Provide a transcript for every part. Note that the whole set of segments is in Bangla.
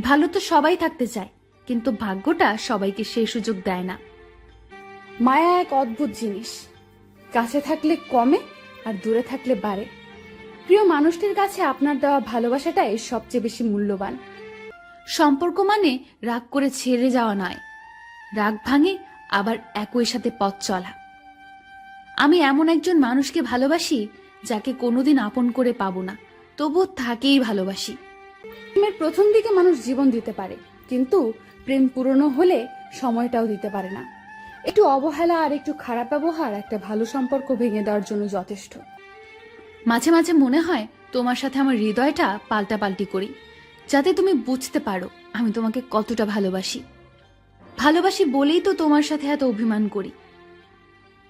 ভালো তো সবাই থাকতে চায়, কিন্তু ভাগ্যটা সবাইকে সেই সুযোগ দেয় না। মায়া এক অদ্ভুত জিনিস, কাছে থাকলে কমে আর দূরে থাকলে বাড়ে। প্রিয় মানুষটির কাছে আপনার দেওয়া ভালোবাসাটাই সবচেয়ে বেশি মূল্যবান। সম্পর্ক মানে রাগ করে ছেড়ে যাওয়া নয়, রাগ ভাঙে আবার একই সাথে পথ চলা। আমি এমন একজন মানুষকে ভালোবাসি যাকে কোনোদিন আপন করে পাবো না, তবুও তাকেই ভালোবাসি। প্রেমের প্রথম দিকে মানুষ জীবন দিতে পারে, কিন্তু প্রেম পুরনো হলে সময়টাও দিতে পারে না। একটু অবহেলা আর একটু খারাপ ব্যবহার একটা ভালো সম্পর্ক ভেঙে দেওয়ার জন্য যথেষ্ট। মাঝে মাঝে মনে হয় তোমার সাথে আমার হৃদয়টা পাল্টাপাল্টি করি, যাতে তুমি বুঝতে পারো আমি তোমাকে কতটা ভালোবাসি। ভালোবাসি বলেই তো তোমার সাথে এত অভিমান করি,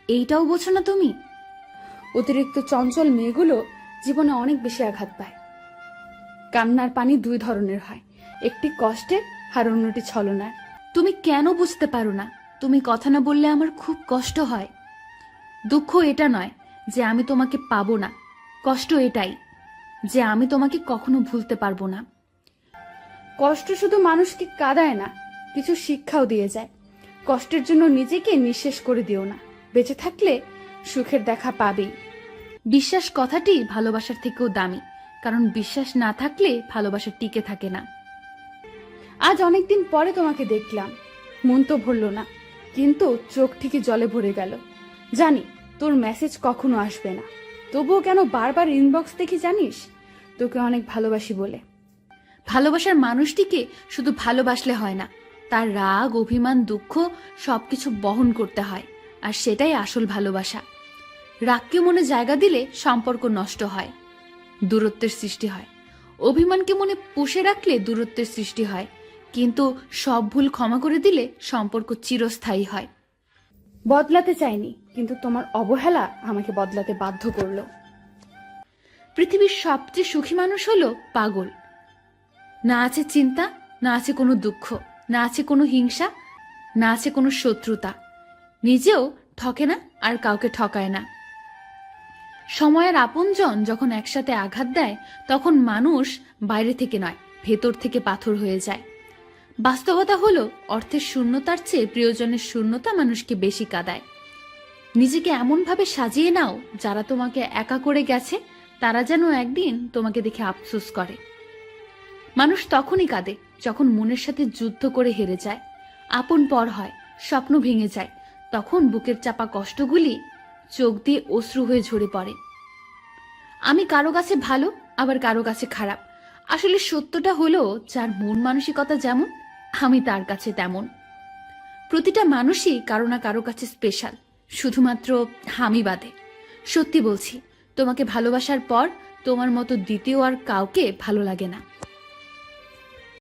এইটাও বোঝো না তুমি? অতিরিক্ত চঞ্চল মেয়েগুলো জীবনে অনেক বেশি আঘাত পায়। কান্নার পানি দুই ধরনের হয়, একটি কষ্টের আর অন্যটি ছলনার। তুমি কেন বুঝতে পারো না? তুমি কথা না বললে আমার খুব কষ্ট হয়। দুঃখ এটা নয় যে আমি তোমাকে পাবো না, কষ্ট এটাই যে আমি তোমাকে কখনো ভুলতে পারবো না। কষ্ট শুধু মানুষকে কাঁদায় না, কিছু শিক্ষাও দিয়ে যায়। কষ্টের জন্য নিজেকে নিঃশেষ করে দিও না, বেঁচে থাকলে সুখের দেখা পাবেই। বিশ্বাস কথাটি ভালোবাসার থেকেও দামি, কারণ বিশ্বাস না থাকলে ভালোবাসা টিকে থাকে না। আজ অনেকদিন পরে তোমাকে দেখলাম, মন তো ভরল না, কিন্তু চোখ ঠিকই জলে ভরে গেল। জানি তোর মেসেজ কখনো আসবে না, তবুও কেন বারবার ইনবক্স দেখি জানিস? তোকে অনেক ভালোবাসি বলে। ভালোবাসার মানুষটিকে শুধু ভালোবাসলে হয় না, তার রাগ, অভিমান, দুঃখ সবকিছু বহন করতে হয়, আর সেটাই আসল ভালোবাসা। রাগকে মনে জায়গা দিলে সম্পর্ক নষ্ট হয়, দূরত্বের সৃষ্টি হয়। অভিমানকে মনে পুষে রাখলে দূরত্বের সৃষ্টি হয়, কিন্তু সব ভুল ক্ষমা করে দিলে সম্পর্ক চিরস্থায়ী হয়। বদলাতে চাইনি, কিন্তু তোমার অবহেলা আমাকে বদলাতে বাধ্য করলো। পৃথিবীর সবচেয়ে সুখী মানুষ হলো পাগল। না আছে চিন্তা, না আছে কোনো দুঃখ, না আছে কোনো হিংসা, না আছে কোনো শত্রুতা। নিজেও ঠকে না আর কাউকে ঠকায় না। সময়ের আপনজন যখন একসাথে আঘাত দেয়, তখন মানুষ বাইরে থেকে নয়, ভেতর থেকে পাথর হয়ে যায়। বাস্তবতা হলো, অর্থের শূন্যতার চেয়ে প্রিয়জনের শূন্যতা মানুষকে বেশি কাঁদায়। নিজেকে এমনভাবে সাজিয়ে নাও, যারা তোমাকে একা করে গেছে তারা যেন একদিন তোমাকে দেখে আফসোস করে। মানুষ তখনই কাঁদে যখন মনের সাথে যুদ্ধ করে হেরে যায়, আপন পর হয়, স্বপ্ন ভেঙে যায়। তখন বুকের চাপা কষ্টগুলি চোখ দিয়ে অশ্রু হয়ে ঝরে পড়ে। আমি কারো কাছে ভালো, আবার কারো কাছে খারাপ। আসলে সত্যটা হলো, যার মন মানসিকতা যেমন, আমি তার কাছে তেমন। প্রতিটা মানুষই কারো না কারো কাছে স্পেশাল, শুধুমাত্র আমি বাদে। সত্যি বলছি, তোমাকে ভালোবাসার পর তোমার মতো দ্বিতীয় আর কাউকে ভালো লাগে না।